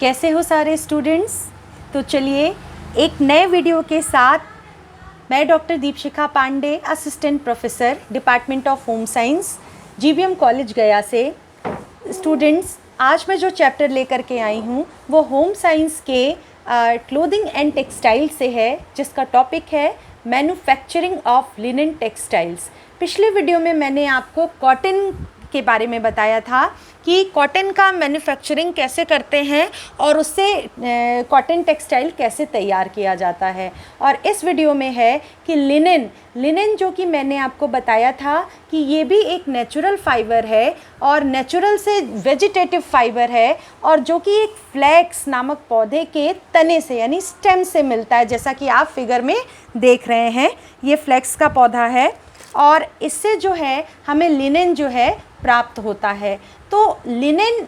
कैसे हो सारे स्टूडेंट्स। तो चलिए एक नए वीडियो के साथ मैं doctor Deepshikha Pandey, assistant professor, department of home science, GVM college Gaya से। स्टूडेंट्स, आज मैं जो चैप्टर लेकर के आई हूँ वो होम साइंस के क्लोथिंग एंड टेक्सटाइल से है, जिसका टॉपिक है मैन्युफैक्चरिंग ऑफ लिनन टेक्सटाइल्स। पिछले वीडियो में मैंने आपको कॉटन के बारे में बताया था कि कॉटन का मैन्युफैक्चरिंग कैसे करते हैं और उससे कॉटन टेक्सटाइल कैसे तैयार किया जाता है। और इस वीडियो में है कि लिनन जो कि मैंने आपको बताया था कि ये भी एक नेचुरल फाइबर है और नेचुरल से वेजिटेटिव फाइबर है, और जो कि एक फ्लैक्स नामक पौधे के तने से यानी स्टेम से मिलता है। जैसा कि आप फिगर में देख रहे हैं, ये फ्लैक्स का पौधा है और इससे जो है हमें लिनन जो है प्राप्त होता है। तो लिनन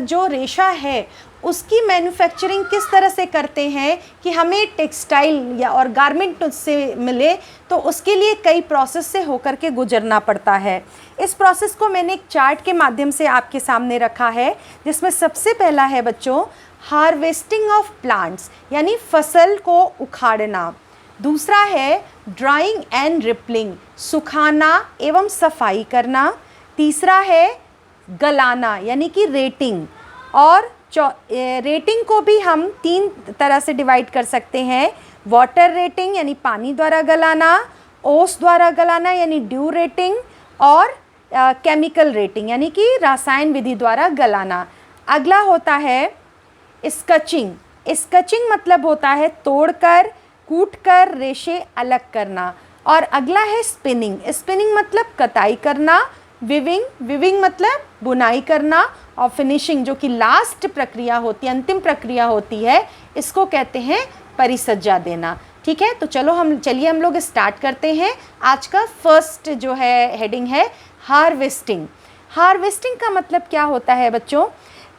जो रेशा है उसकी मैन्युफैक्चरिंग किस तरह से करते हैं कि हमें टेक्सटाइल या और गारमेंट उससे मिले, तो उसके लिए कई प्रोसेस से होकर के गुजरना पड़ता है। इस प्रोसेस को मैंने एक चार्ट के माध्यम से आपके सामने रखा है, जिसमें सबसे पहला है बच्चों हार्वेस्टिंग ऑफ प्लांट्स यानी फसल को उखाड़ना। दूसरा है ड्राइंग एंड रिपलिंग, सुखाना एवं सफाई करना। तीसरा है गलाना यानी कि रेटिंग, और रेटिंग को भी हम तीन तरह से डिवाइड कर सकते हैं। वाटर रेटिंग यानी पानी द्वारा गलाना, ओस द्वारा गलाना यानी ड्यू रेटिंग, और केमिकल रेटिंग यानी कि रसायन विधि द्वारा गलाना। अगला होता है स्कचिंग। स्कचिंग मतलब होता है तोड़कर कूटकर रेशे अलग करना। और अगला है स्पिनिंग। स्पिनिंग मतलब कताई करना। विविंग मतलब बुनाई करना। और फिनिशिंग जो कि लास्ट प्रक्रिया होती है, अंतिम प्रक्रिया होती है, इसको कहते हैं परिसज्जा देना। ठीक है, तो चलिए हम लोग स्टार्ट करते हैं। आज का फर्स्ट जो है हेडिंग है हार्वेस्टिंग। हार्वेस्टिंग का मतलब क्या होता है बच्चों?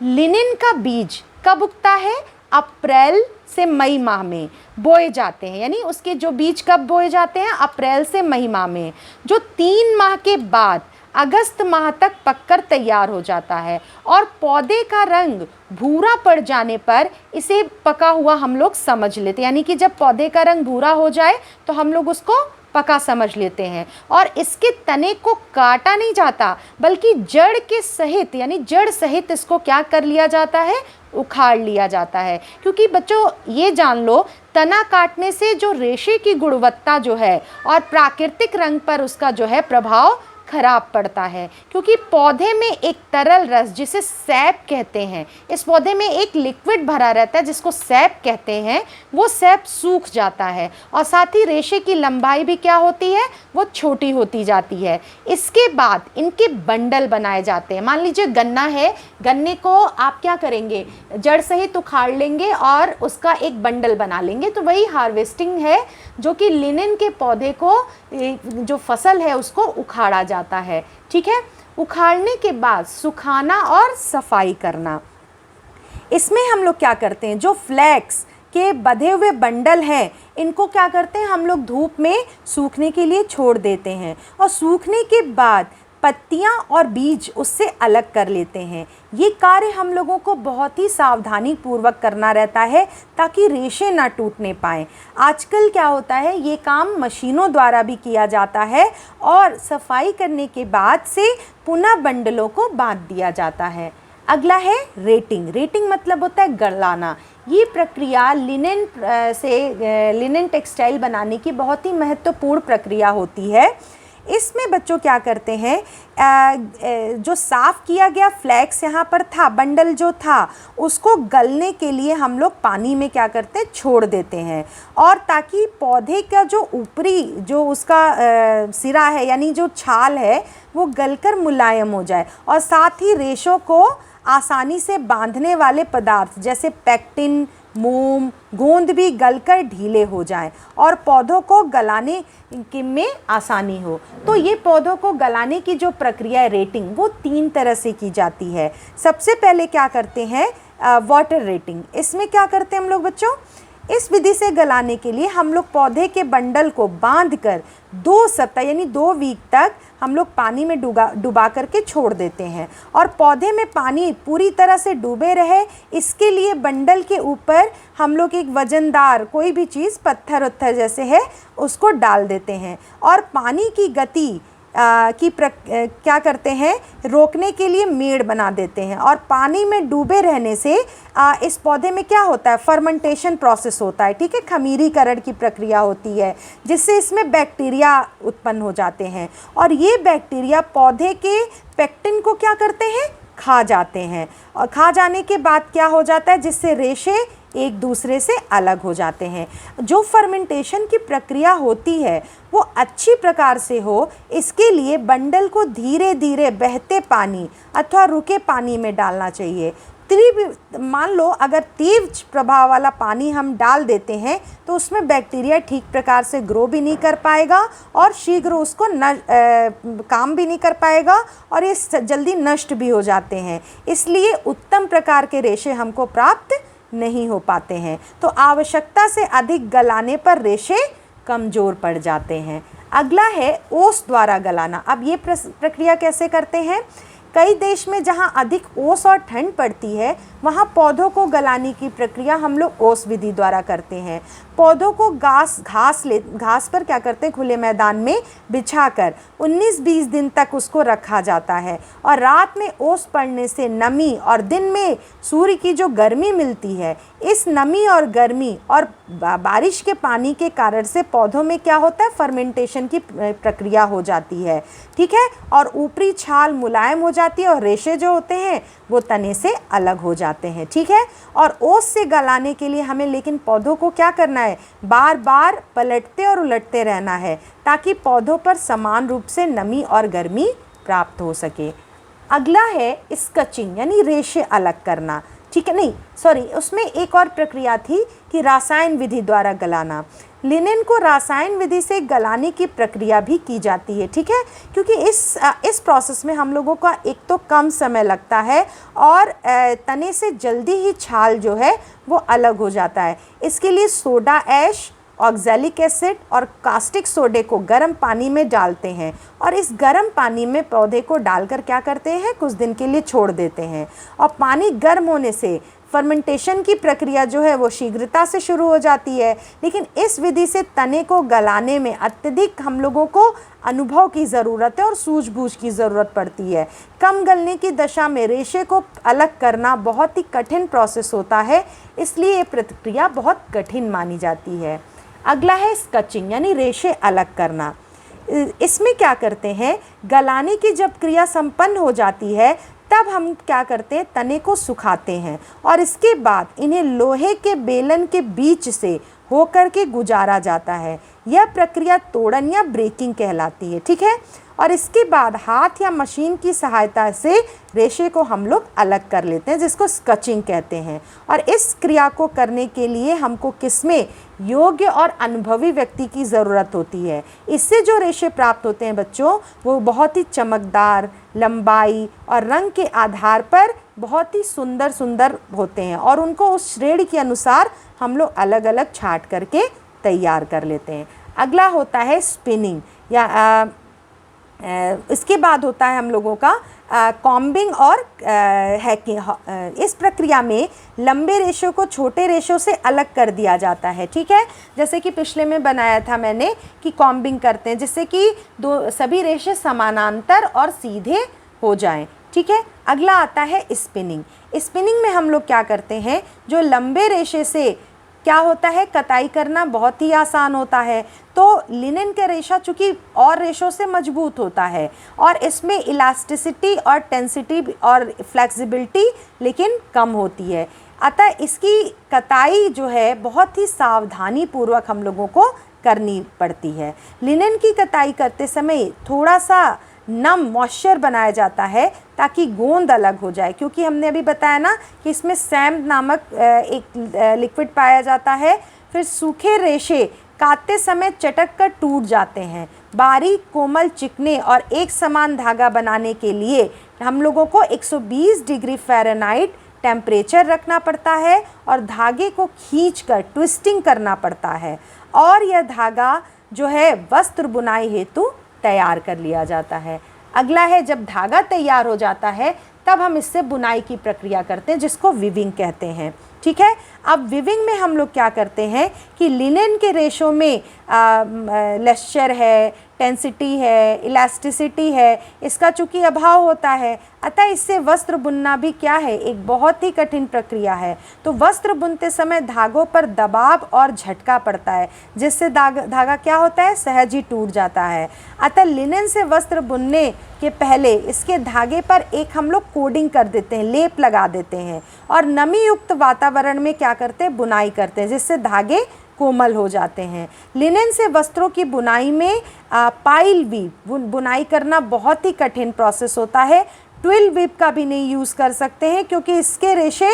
लिनन का बीज कब उगता है? अप्रैल से मई माह में बोए जाते हैं, यानी उसके जो बीज कब बोए जाते हैं? अप्रैल से मई माह में, जो 3 माह के बाद अगस्त माह तक पककर तैयार हो जाता है। और पौधे का रंग भूरा पड़ जाने पर इसे पका हुआ हम लोग समझ लेते हैं, यानी कि जब पौधे का रंग भूरा हो जाए तो हम लोग उसको पका समझ लेते हैं। और इसके तने को काटा नहीं जाता, बल्कि जड़ के सहित यानी जड़ सहित इसको क्या कर लिया जाता है? उखाड़ लिया जाता है। क्योंकि बच्चों ये जान लो, तना काटने से जो रेशे की गुणवत्ता जो है और प्राकृतिक रंग पर उसका जो है प्रभाव खराब पड़ता है। क्योंकि पौधे में एक तरल रस जिसे सैप कहते हैं, इस पौधे में एक लिक्विड भरा रहता है जिसको सैप कहते हैं, वो सैप सूख जाता है। और साथ ही रेशे की लंबाई भी क्या होती है? वो छोटी होती जाती है। इसके बाद इनके बंडल बनाए जाते हैं। मान लीजिए गन्ना है, गन्ने को आप क्या करेंगे? जड़ सहित उखाड़ लेंगे और उसका एक बंडल बना लेंगे। तो वही हार्वेस्टिंग है, जो कि लिनन के पौधे को, जो फसल है उसको उखाड़ा जाता है। ठीक है, उखाड़ने के बाद सुखाना और सफाई करना। इसमें हम लोग क्या करते हैं? जो फ्लैक्स के बंधे हुए बंडल हैं, इनको क्या करते हैं? हम लोग धूप में सूखने के लिए छोड़ देते हैं, और सूखने के बाद पत्तियां और बीज उससे अलग कर लेते हैं। ये कार्य हम लोगों को बहुत ही सावधानी पूर्वक करना रहता है, ताकि रेशे ना टूटने पाएँ। आजकल क्या होता है, ये काम मशीनों द्वारा भी किया जाता है, और सफाई करने के बाद से पुनः बंडलों को बांध दिया जाता है। अगला है रेटिंग। रेटिंग मतलब होता है गलाना। ये प्रक्रिया लिनन टेक्सटाइल बनाने की बहुत ही महत्वपूर्ण प्रक्रिया होती है। इसमें बच्चों क्या करते हैं, जो साफ़ किया गया फ्लैक्स यहाँ पर था, बंडल जो था, उसको गलने के लिए हम लोग पानी में क्या करते हैं? छोड़ देते हैं। और ताकि पौधे का जो ऊपरी जो उसका सिरा है यानी जो छाल है वो गलकर मुलायम हो जाए, और साथ ही रेशों को आसानी से बांधने वाले पदार्थ जैसे पेक्टिन, मोम, गोंद भी गलकर ढीले हो जाएं, और पौधों को गलाने में आसानी हो। तो ये पौधों को गलाने की जो प्रक्रिया है रेटिंग, वो 3 तरह से की जाती है। सबसे पहले क्या करते हैं? Water rating. इसमें क्या करते हैं हम लोग बच्चों? इस विधि से गलाने के लिए हम लोग पौधे के बंडल को बांधकर 2 सप्ताह यानी 2 वीक तक हम लोग पानी में डुबा करके छोड़ देते हैं। और पौधे में पानी पूरी तरह से डूबे रहे, इसके लिए बंडल के ऊपर हम लोग एक वजनदार कोई भी चीज़, पत्थर उत्थर जैसे है, उसको डाल देते हैं। और पानी की गति क्या करते हैं, रोकने के लिए मेड़ बना देते हैं। और पानी में डूबे रहने से इस पौधे में क्या होता है, फर्मेंटेशन प्रोसेस होता है, ठीक है, खमीरीकरण की प्रक्रिया होती है, जिससे इसमें बैक्टीरिया उत्पन्न हो जाते हैं। और ये बैक्टीरिया पौधे के पेक्टिन को क्या करते हैं, खा जाते हैं। और खा जाने के बाद क्या हो जाता है, जिससे रेशे एक दूसरे से अलग हो जाते हैं। जो फर्मेंटेशन की प्रक्रिया होती है वो अच्छी प्रकार से हो, इसके लिए बंडल को धीरे धीरे बहते पानी अथवा रुके पानी में डालना चाहिए। मान लो अगर तीव्र प्रभाव वाला पानी हम डाल देते हैं तो उसमें बैक्टीरिया ठीक प्रकार से ग्रो भी नहीं कर पाएगा और शीघ्र उसको काम भी नहीं कर पाएगा और ये जल्दी नष्ट भी हो जाते हैं। इसलिए उत्तम प्रकार के रेशे हमको प्राप्त नहीं हो पाते हैं। तो आवश्यकता से अधिक गलाने पर रेशे कमज़ोर पड़ जाते हैं। अगला है ओस द्वारा गलाना। अब ये प्रक्रिया कैसे करते हैं, कई देश में जहाँ अधिक ओस और ठंड पड़ती है वहाँ पौधों को गलाने की प्रक्रिया हम लोग ओस विधि द्वारा करते हैं। पौधों को घास पर क्या करते हैं, खुले मैदान में बिछाकर 19-20 दिन तक उसको रखा जाता है। और रात में ओस पड़ने से नमी और दिन में सूर्य की जो गर्मी मिलती है, इस नमी और गर्मी और बारिश के पानी के कारण से पौधों में क्या होता है, फर्मेंटेशन की प्रक्रिया हो जाती है, ठीक है। और ऊपरी छाल मुलायम हो जाती है और रेशे जो होते हैं वो तने से अलग हो जाते हैं, ठीक है। और ओस से गलाने के लिए हमें लेकिन पौधों को क्या करना है, बार बार पलटते और उलटते रहना है ताकि पौधों पर समान रूप से नमी और गर्मी प्राप्त हो सके। अगला है स्कचिंग यानी रेशे अलग करना, ठीक है, नहीं सॉरी, उसमें एक और प्रक्रिया थी कि रासायन विधि द्वारा गलाना। लिनेन को रासायन विधि से गलाने की प्रक्रिया भी की जाती है, ठीक है, क्योंकि इस प्रोसेस में हम लोगों का एक तो कम समय लगता है और तने से जल्दी ही छाल जो है वो अलग हो जाता है। इसके लिए सोडा ऐश, ऑक्सैलिक एसिड और कास्टिक सोडे को गर्म पानी में डालते हैं और इस गर्म पानी में पौधे को डालकर क्या करते हैं, कुछ दिन के लिए छोड़ देते हैं। और पानी गर्म होने से फर्मेंटेशन की प्रक्रिया जो है वो शीघ्रता से शुरू हो जाती है। लेकिन इस विधि से तने को गलाने में अत्यधिक हम लोगों को अनुभव की ज़रूरत है और सूझबूझ की ज़रूरत पड़ती है। कम गलने की दशा में रेशे को अलग करना बहुत ही कठिन प्रोसेस होता है, इसलिए ये प्रक्रिया बहुत कठिन मानी जाती है। अगला है स्कचिंग यानी रेशे अलग करना। इसमें क्या करते हैं, गलाने की जब क्रिया संपन्न हो जाती है तब हम क्या करते हैं, तने को सुखाते हैं और इसके बाद इन्हें लोहे के बेलन के बीच से होकर के गुजारा जाता है। यह प्रक्रिया तोड़न या ब्रेकिंग कहलाती है, ठीक है। और इसके बाद हाथ या मशीन की सहायता से रेशे को हम लोग अलग कर लेते हैं, जिसको स्कचिंग कहते हैं। और इस क्रिया को करने के लिए हमको किसमें योग्य और अनुभवी व्यक्ति की ज़रूरत होती है। इससे जो रेशे प्राप्त होते हैं बच्चों, वो बहुत ही चमकदार, लंबाई और रंग के आधार पर बहुत ही सुंदर सुंदर होते हैं और उनको उस श्रेणी के अनुसार हम लोग अलग अलग छांट करके तैयार कर लेते हैं। अगला होता है स्पिनिंग या इसके बाद होता है हम लोगों का कॉम्बिंग और हैकिंग। इस प्रक्रिया में लंबे रेशों को छोटे रेशों से अलग कर दिया जाता है, ठीक है। जैसे कि पिछले में बनाया था मैंने कि कॉम्बिंग करते हैं जिससे कि सभी रेशे समानांतर और सीधे हो जाएं, ठीक है। अगला आता है स्पिनिंग। स्पिनिंग में हम लोग क्या करते हैं, जो लंबे रेशे से क्या होता है, कताई करना बहुत ही आसान होता है। तो लिनेन का रेशा चूँकि और रेशों से मजबूत होता है और इसमें इलास्टिसिटी और टेंसिटी और फ्लेक्सिबिलिटी लेकिन कम होती है, अतः इसकी कताई जो है बहुत ही सावधानी पूर्वक हम लोगों को करनी पड़ती है। लिनेन की कताई करते समय थोड़ा सा नम मॉइस्चर बनाया जाता है ताकि गोंद अलग हो जाए, क्योंकि हमने अभी बताया ना कि इसमें सैम नामक एक लिक्विड पाया जाता है। फिर सूखे रेशे काटते समय चटक कर टूट जाते हैं। बारीक, कोमल, चिकने और एक समान धागा बनाने के लिए हम लोगों को 120 डिग्री फ़ारेनहाइट टेम्परेचर रखना पड़ता है और धागे को खींचकर ट्विस्टिंग करना पड़ता है और यह धागा जो है वस्त्र बुनाई हेतु तैयार कर लिया जाता है। अगला है, जब धागा तैयार हो जाता है तब हम इससे बुनाई की प्रक्रिया करते हैं जिसको विविंग कहते हैं। ठीक है, अब विविंग में हम लोग क्या करते हैं कि लिनेन के रेशों में लेस्चर है, टेंसिटी है, इलास्टिसिटी है, इसका चूँकि अभाव होता है, अतः इससे वस्त्र बुनना भी क्या है, एक बहुत ही कठिन प्रक्रिया है। तो वस्त्र बुनते समय धागों पर दबाव और झटका पड़ता है जिससे धागा क्या होता है, सहज ही टूट जाता है। अतः लिनेन से वस्त्र बुनने के पहले इसके धागे पर एक हम लोग कोडिंग कर देते हैं, लेप लगा देते हैं और नमी युक्त वातावरण में क्या करते हैं, बुनाई करते हैं जिससे धागे कोमल हो जाते हैं। लिनेन से वस्त्रों की बुनाई में पाइल वीव बुनाई करना बहुत ही कठिन प्रोसेस होता है। ट्विल वीव का भी नहीं यूज़ कर सकते हैं क्योंकि इसके रेशे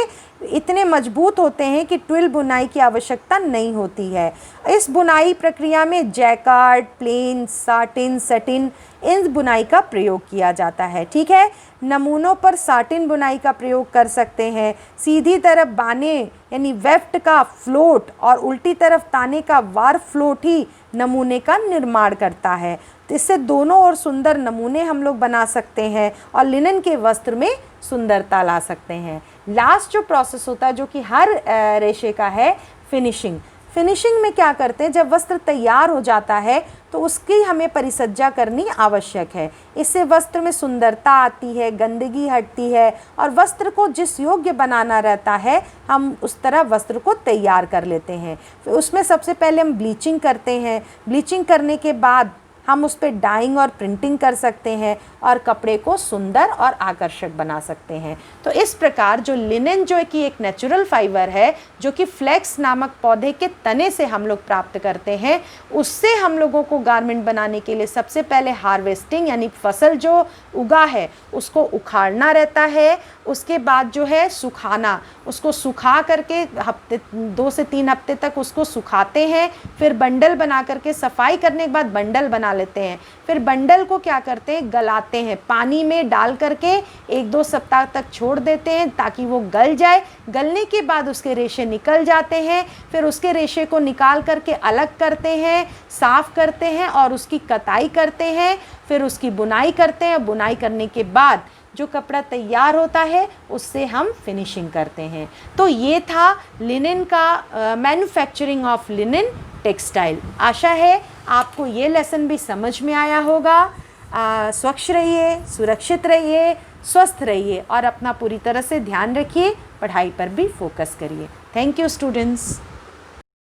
इतने मजबूत होते हैं कि ट्विल बुनाई की आवश्यकता नहीं होती है। इस बुनाई प्रक्रिया में जैकार्ड, प्लेन, साटिन, सटिन इन बुनाई का प्रयोग किया जाता है। ठीक है, नमूनों पर साटिन बुनाई का प्रयोग कर सकते हैं। सीधी तरफ बाने यानी वेफ्ट का फ्लोट और उल्टी तरफ ताने का वार फ्लोट ही नमूने का निर्माण करता है। तो इससे दोनों ओर सुंदर नमूने हम लोग बना सकते हैं और लिनन के वस्त्र में सुंदरता ला सकते हैं। लास्ट जो प्रोसेस होता है जो कि हर रेशे का है, फिनिशिंग। फिनिशिंग में क्या करते हैं, जब वस्त्र तैयार हो जाता है तो उसकी हमें परिसज्जा करनी आवश्यक है। इससे वस्त्र में सुंदरता आती है, गंदगी हटती है और वस्त्र को जिस योग्य बनाना रहता है हम उस तरह वस्त्र को तैयार कर लेते हैं। फिर उसमें सबसे पहले हम ब्लीचिंग करते हैं। ब्लीचिंग करने के बाद हम उस पर डाइंग और प्रिंटिंग कर सकते हैं और कपड़े को सुंदर और आकर्षक बना सकते हैं। तो इस प्रकार जो लिनेन जो कि एक नेचुरल फाइबर है जो कि फ्लेक्स नामक पौधे के तने से हम लोग प्राप्त करते हैं, उससे हम लोगों को गारमेंट बनाने के लिए सबसे पहले हार्वेस्टिंग यानी फसल जो उगा है उसको उखाड़ना रहता है। उसके बाद जो है सुखाना, उसको सुखा करके हफ्ते 2 से 3 हफ्ते तक उसको सुखाते हैं। फिर बंडल बना करके सफाई करने के बाद बंडल बना लेते हैं। फिर बंडल को क्या करते हैं, गलाते हैं, पानी में डाल करके 1-2 सप्ताह तक छोड़ देते हैं ताकि वो गल जाए। गलने के बाद उसके रेशे निकल जाते हैं। फिर उसके रेशे को निकाल करके अलग करते हैं, साफ़ करते हैं और उसकी कताई करते हैं। फिर उसकी बुनाई करते हैं। बुनाई करने के बाद जो कपड़ा तैयार होता है उससे हम फिनिशिंग करते हैं। तो ये था लिनेन का मैन्युफैक्चरिंग ऑफ लिनेन टेक्सटाइल। आशा है आपको ये लेसन भी समझ में आया होगा। स्वच्छ रहिए, सुरक्षित रहिए, स्वस्थ रहिए और अपना पूरी तरह से ध्यान रखिए। पढ़ाई पर भी फोकस करिए। Thank you students.